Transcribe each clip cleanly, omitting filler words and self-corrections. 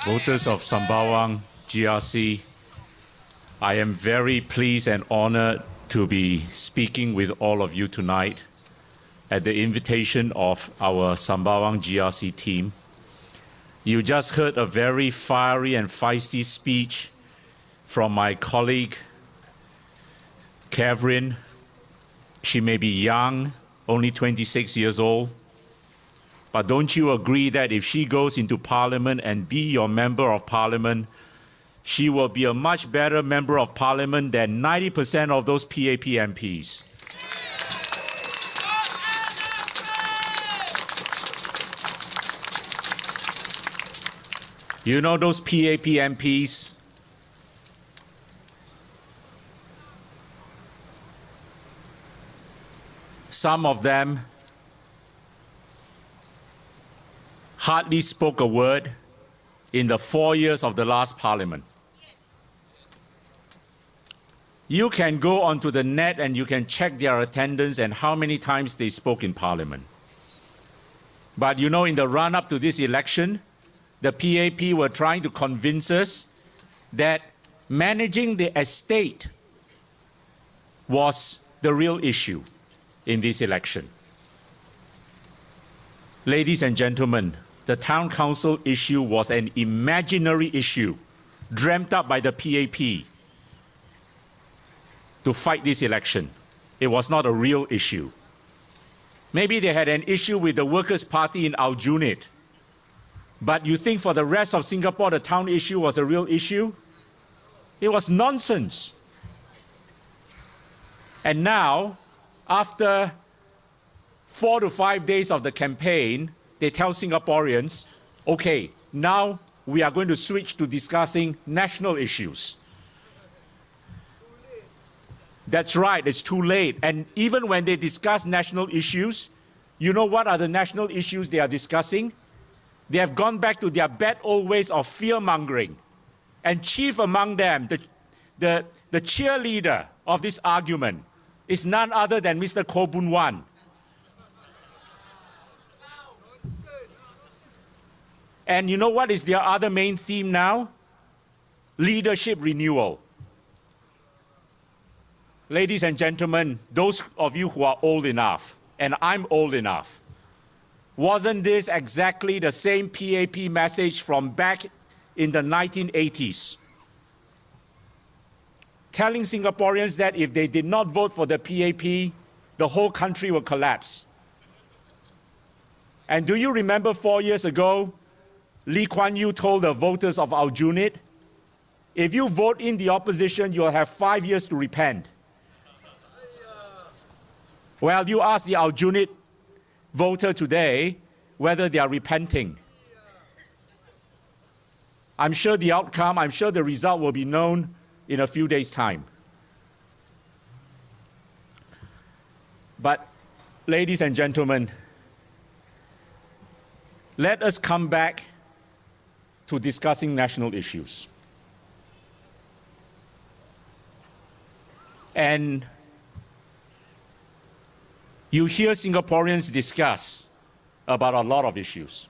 Voters of Sembawang GRC, I am very pleased and honored to be speaking with all of you tonight at the invitation of our Sembawang GRC team. You just heard a very fiery and feisty speech from my colleague, Catherine. She may be young, only 26 years old, but don't you agree that if she goes into Parliament and be your member of Parliament, she will be a much better member of Parliament than 90% of those PAP MPs? You know those PAP MPs? Some of them hardly spoke a word in the 4 years of the last Parliament. You can go onto the net and you can check their attendance and how many times they spoke in Parliament. But you know, in the run-up to this election, the PAP were trying to convince us that managing the estate was the real issue in this election. Ladies and gentlemen, the town council issue was an imaginary issue dreamt up by the PAP to fight this election. It was not a real issue. Maybe they had an issue with the Workers' Party in Aljunied, but you think for the rest of Singapore the town issue was a real issue? It was nonsense. And now, after 4 to 5 days of the campaign, they tell Singaporeans, okay, now we are going to switch to discussing national issues. That's right, it's too late. And even when they discuss national issues, you know what are the national issues they are discussing? They have gone back to their bad old ways of fear-mongering. And chief among them, the cheerleader of this argument, is none other than Mr. Koh Boon Wan. And you know what is their other main theme now? Leadership renewal. Ladies and gentlemen, those of you who are old enough, and I'm old enough, wasn't this exactly the same PAP message from back in the 1980s? Telling Singaporeans that if they did not vote for the PAP, the whole country will collapse. And do you remember 4 years ago, Lee Kuan Yew told the voters of Aljunied, if you vote in the opposition, you'll have 5 years to repent. Well, you ask the Aljunied voter today whether they are repenting. I'm sure the outcome, I'm sure the result will be known in a few days' time. But, ladies and gentlemen, let us come back to discussing national issues. And you hear Singaporeans discuss about a lot of issues.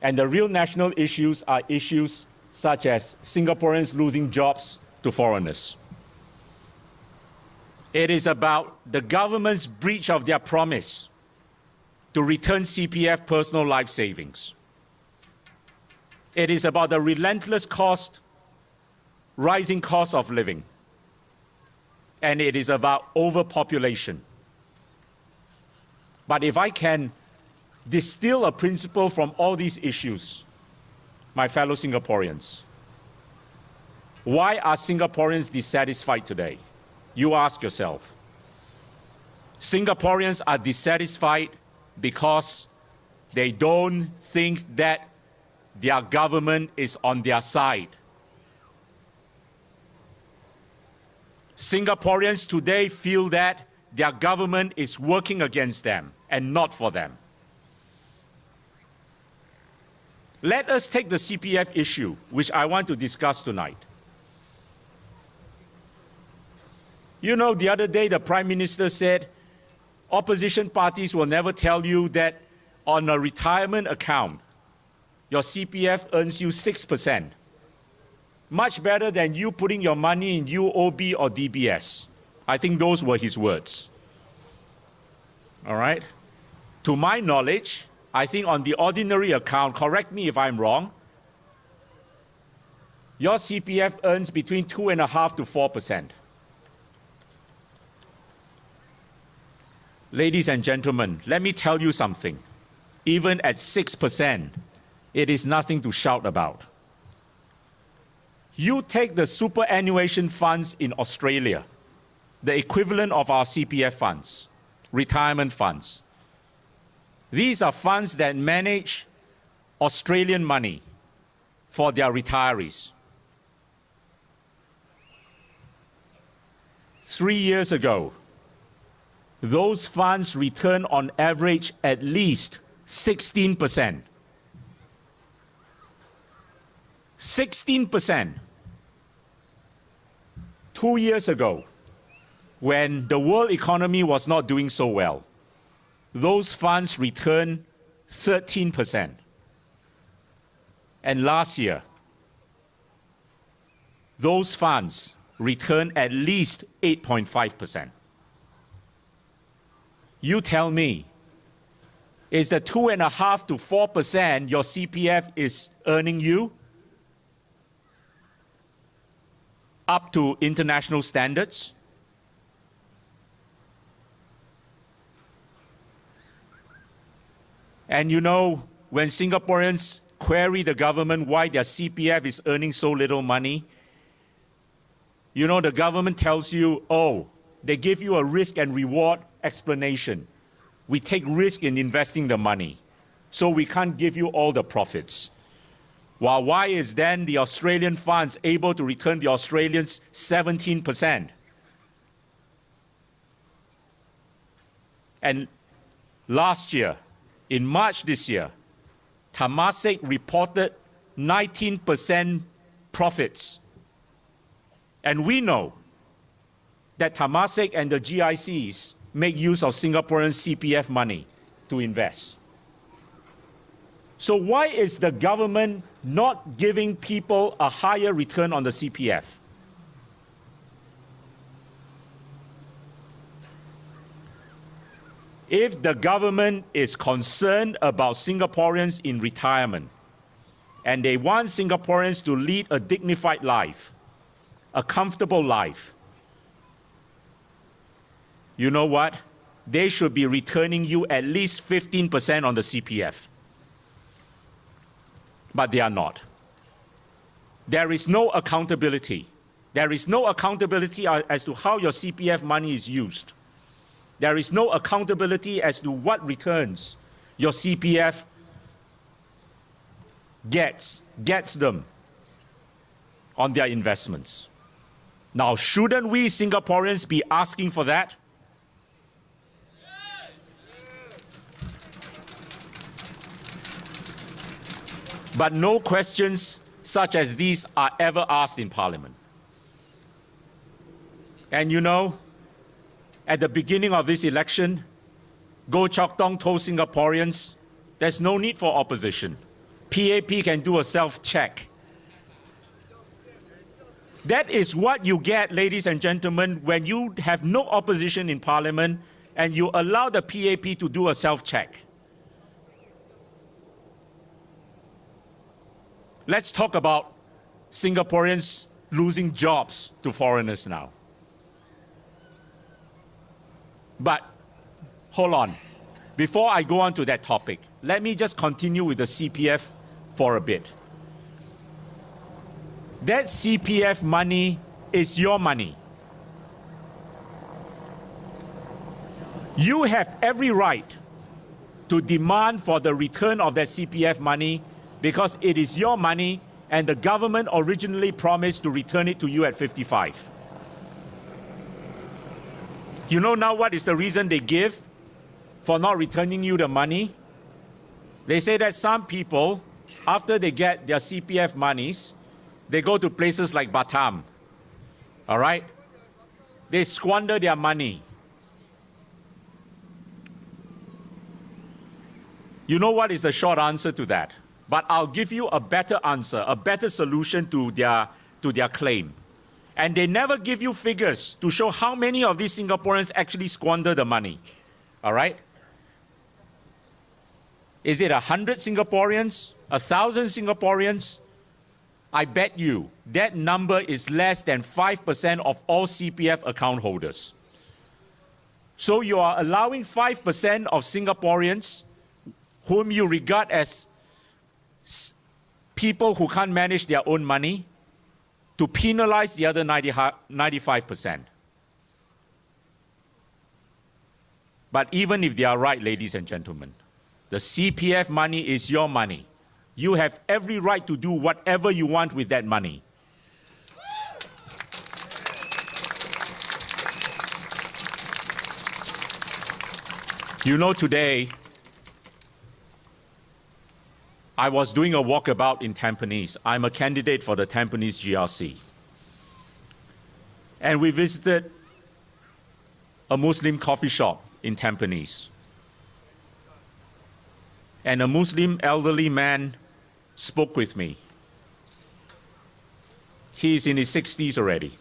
And the real national issues are issues such as Singaporeans losing jobs to foreigners. It is about the government's breach of their promise to return CPF personal life savings. It is about the relentless rising cost of living. And it is about overpopulation. But if I can distill a principle from all these issues, my fellow Singaporeans, why are Singaporeans dissatisfied today? You ask yourself. Singaporeans are dissatisfied because they don't think that their government is on their side. Singaporeans today feel that their government is working against them and not for them. Let us take the CPF issue, which I want to discuss tonight. You know, the other day the Prime Minister said, opposition parties will never tell you that on a retirement account, your CPF earns you 6%. Much better than you putting your money in UOB or DBS. I think those were his words. All right? To my knowledge, I think on the ordinary account, correct me if I'm wrong, your CPF earns between 2.5% to 4%. Ladies and gentlemen, let me tell you something. Even at 6%, it is nothing to shout about. You take the superannuation funds in Australia, the equivalent of our CPF funds, retirement funds. These are funds that manage Australian money for their retirees. 3 years ago, those funds return on average at least 16%. 16%. 2 years ago, when the world economy was not doing so well, those funds returned 13%. And last year, those funds returned at least 8.5%. You tell me, is the 2.5% to 4% your CPF is earning you up to international standards? And you know, when Singaporeans query the government why their CPF is earning so little money, you know, the government tells you, oh, they give you a risk and reward explanation. We take risk in investing the money, so we can't give you all the profits. Well, why is then the Australian funds able to return the Australians 17%? And last year, in March this year, Temasek reported 19% profits. And we know that Temasek and the GICs make use of Singaporean CPF money to invest. So why is the government not giving people a higher return on the CPF? If the government is concerned about Singaporeans in retirement, and they want Singaporeans to lead a dignified life, a comfortable life, you know what? They should be returning you at least 15% on the CPF. But they are not. There is no accountability. There is no accountability as to how your CPF money is used. There is no accountability as to what returns your CPF gets them on their investments. Now, shouldn't we Singaporeans be asking for that? But no questions such as these are ever asked in Parliament. And you know, at the beginning of this election, Goh Chok Tong told Singaporeans, there's no need for opposition. PAP can do a self-check. That is what you get, ladies and gentlemen, when you have no opposition in Parliament and you allow the PAP to do a self-check. Let's talk about Singaporeans losing jobs to foreigners now. But hold on. Before I go on to that topic, let me just continue with the CPF for a bit. That CPF money is your money. You have every right to demand for the return of that CPF money because it is your money and the government originally promised to return it to you at 55. You know now what is the reason they give for not returning you the money? They say that some people, after they get their CPF monies, they go to places like Batam, all right? They squander their money. You know what is the short answer to that? But I'll give you a better answer, a better solution to their claim. And they never give you figures to show how many of these Singaporeans actually squander the money. All right? Is it 100 Singaporeans? 1,000 Singaporeans? I bet you that number is less than 5% of all CPF account holders. So you are allowing 5% of Singaporeans whom you regard as people who can't manage their own money to penalize the other 95%. But even if they are right, ladies and gentlemen, the CPF money is your money. You have every right to do whatever you want with that money. You know, today, I was doing a walkabout in Tampines. I'm a candidate for the Tampines GRC. And we visited a Muslim coffee shop in Tampines. And a Muslim elderly man spoke with me. He's in his 60s already.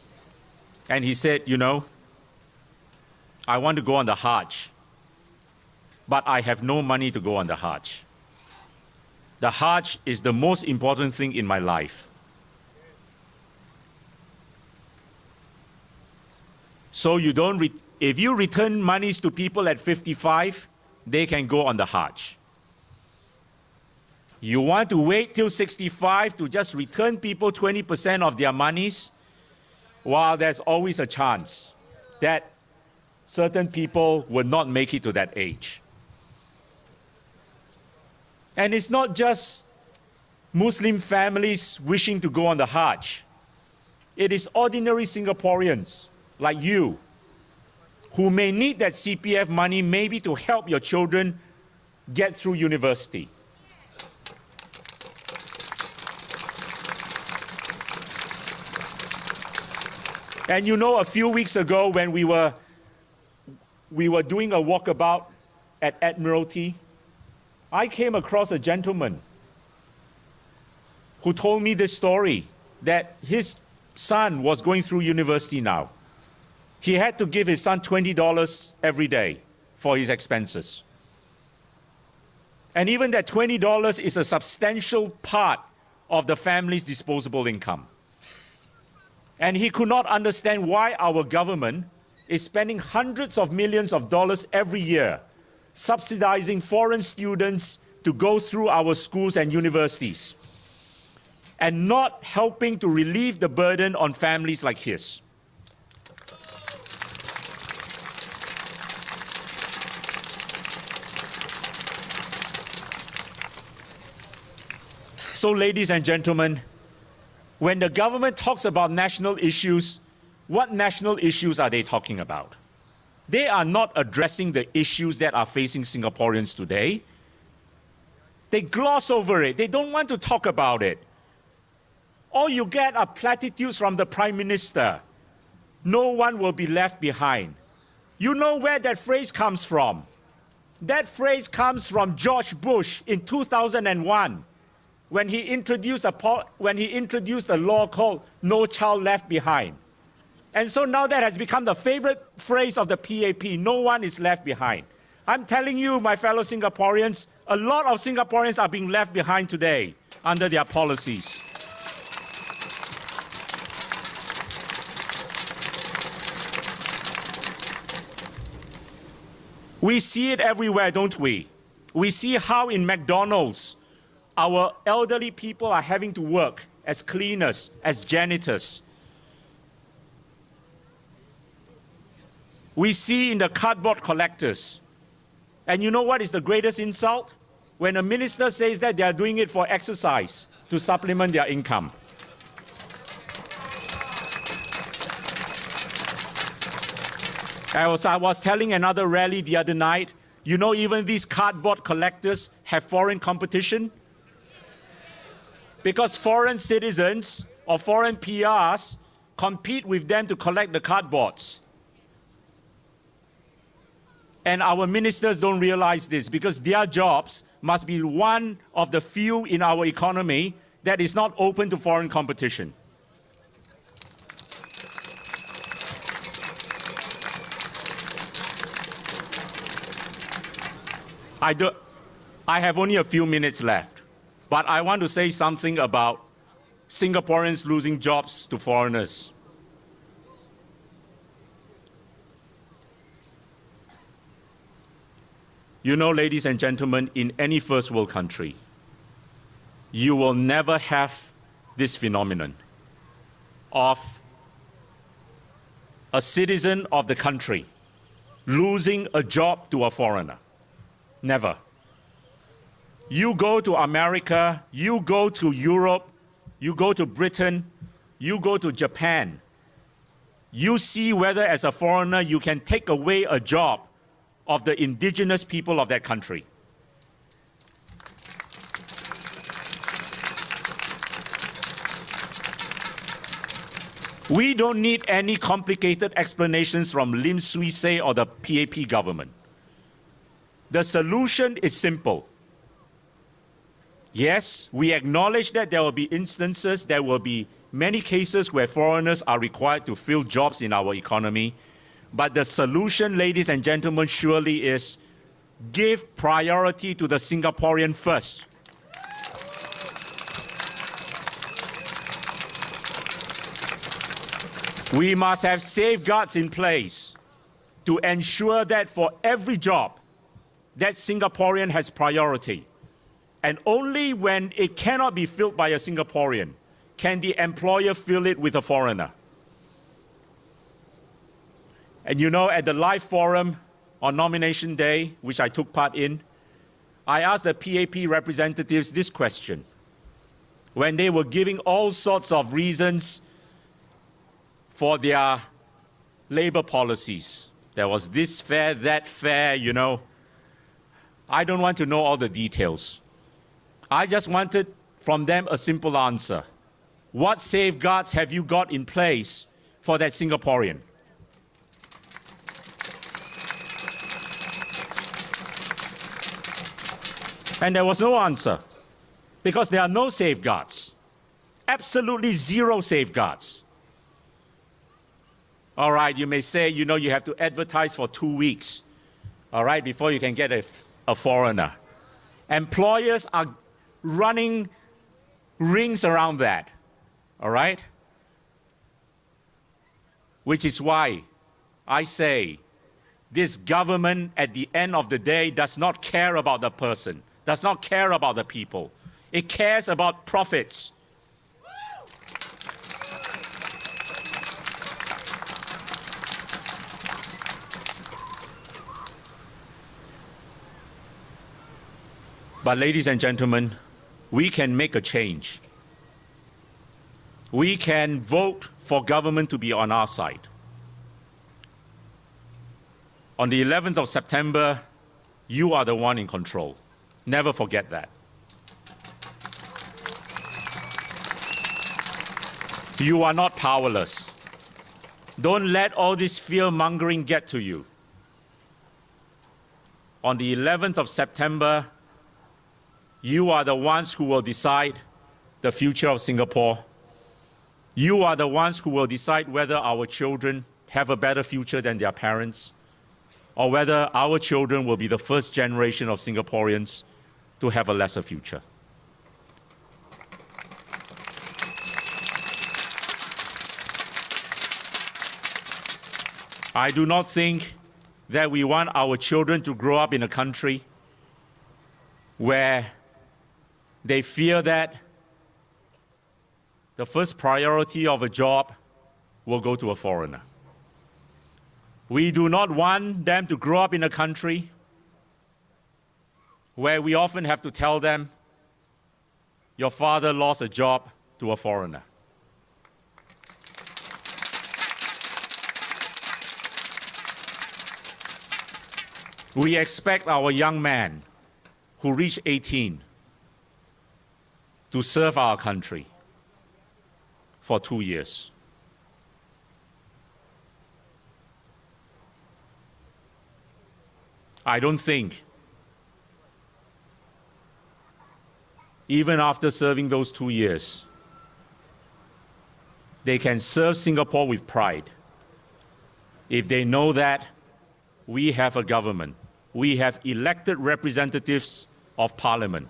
And he said, you know, I want to go on the Hajj, but I have no money to go on the Hajj. The Hajj is the most important thing in my life. So if you return monies to people at 55, they can go on the Hajj. You want to wait till 65 to just return people 20% of their monies? Well, there's always a chance that certain people will not make it to that age. And it's not just Muslim families wishing to go on the Hajj. It is ordinary Singaporeans like you who may need that CPF money maybe to help your children get through university. And you know, a few weeks ago when we were doing a walkabout at Admiralty, I came across a gentleman who told me this story, that his son was going through university now. He had to give his son $20 every day for his expenses. And even that $20 is a substantial part of the family's disposable income. And he could not understand why our government is spending hundreds of millions of dollars every year subsidizing foreign students to go through our schools and universities, and not helping to relieve the burden on families like his. So, ladies and gentlemen, when the government talks about national issues, what national issues are they talking about? They are not addressing the issues that are facing Singaporeans today. They gloss over it. They don't want to talk about it. All you get are platitudes from the Prime Minister. No one will be left behind. You know where that phrase comes from? That phrase comes from George Bush in 2001 when he introduced a law called No Child Left Behind. And so now that has become the favorite phrase of the PAP, no one is left behind. I'm telling you, my fellow Singaporeans, a lot of Singaporeans are being left behind today under their policies. We see it everywhere, don't we? We see how in McDonald's, our elderly people are having to work as cleaners, as janitors. We see in the cardboard collectors. And you know what is the greatest insult? When a minister says that they are doing it for exercise to supplement their income. I was telling another rally the other night, you know, even these cardboard collectors have foreign competition. Because foreign citizens or foreign PRs compete with them to collect the cardboards. And our ministers don't realize this because their jobs must be one of the few in our economy that is not open to foreign competition. I have only a few minutes left, but I want to say something about Singaporeans losing jobs to foreigners. You know, ladies and gentlemen, in any first world country, you will never have this phenomenon of a citizen of the country losing a job to a foreigner. Never. You go to America, you go to Europe, you go to Britain, you go to Japan, you see whether as a foreigner you can take away a job of the indigenous people of that country. We don't need any complicated explanations from Lim Tean or the PAP government. The solution is simple. Yes, we acknowledge that there will be instances, there will be many cases where foreigners are required to fill jobs in our economy. But the solution, ladies and gentlemen, surely is give priority to the Singaporean first. We must have safeguards in place to ensure that for every job, that Singaporean has priority. And only when it cannot be filled by a Singaporean can the employer fill it with a foreigner. And you know, at the live forum on nomination day, which I took part in, I asked the PAP representatives this question when they were giving all sorts of reasons for their labor policies. There was this fair, that fair, you know. I don't want to know all the details. I just wanted from them a simple answer. What safeguards have you got in place for that Singaporean? And there was no answer, because there are no safeguards. Absolutely zero safeguards. All right, you may say, you know, you have to advertise for 2 weeks, all right, before you can get a foreigner. Employers are running rings around that, all right? Which is why I say this government at the end of the day does not care about the person, does not care about the people. It cares about profits. But ladies and gentlemen, we can make a change. We can vote for government to be on our side. On the 11th of September, you are the one in control. Never forget that. You are not powerless. Don't let all this fear-mongering get to you. On the 11th of September, you are the ones who will decide the future of Singapore. You are the ones who will decide whether our children have a better future than their parents, or whether our children will be the first generation of Singaporeans to have a lesser future. I do not think that we want our children to grow up in a country where they fear that the first priority of a job will go to a foreigner. We do not want them to grow up in a country where we often have to tell them, your father lost a job to a foreigner. We expect our young man who reach 18 to serve our country for 2 years. I don't think even after serving those 2 years, they can serve Singapore with pride if they know that we have a government, we have elected representatives of Parliament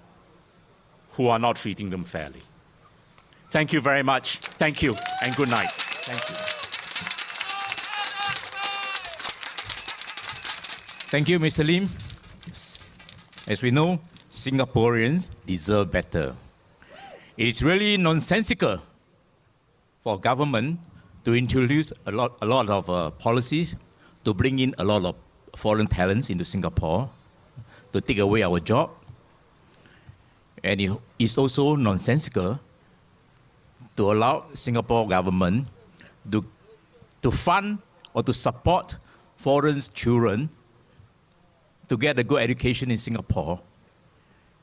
who are not treating them fairly. Thank you very much. Thank you, and good night. Thank you. Thank you, Mr. Lim. As we know, Singaporeans deserve better. It is really nonsensical for government to introduce a lot of policies to bring in a lot of foreign talents into Singapore, to take away our job. And it is also nonsensical to allow Singapore government to fund or to support foreign children to get a good education in Singapore.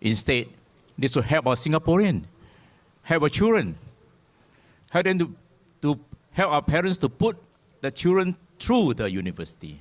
Instead, this will help our Singaporean, help our children, help them to help our parents to put the children through the university.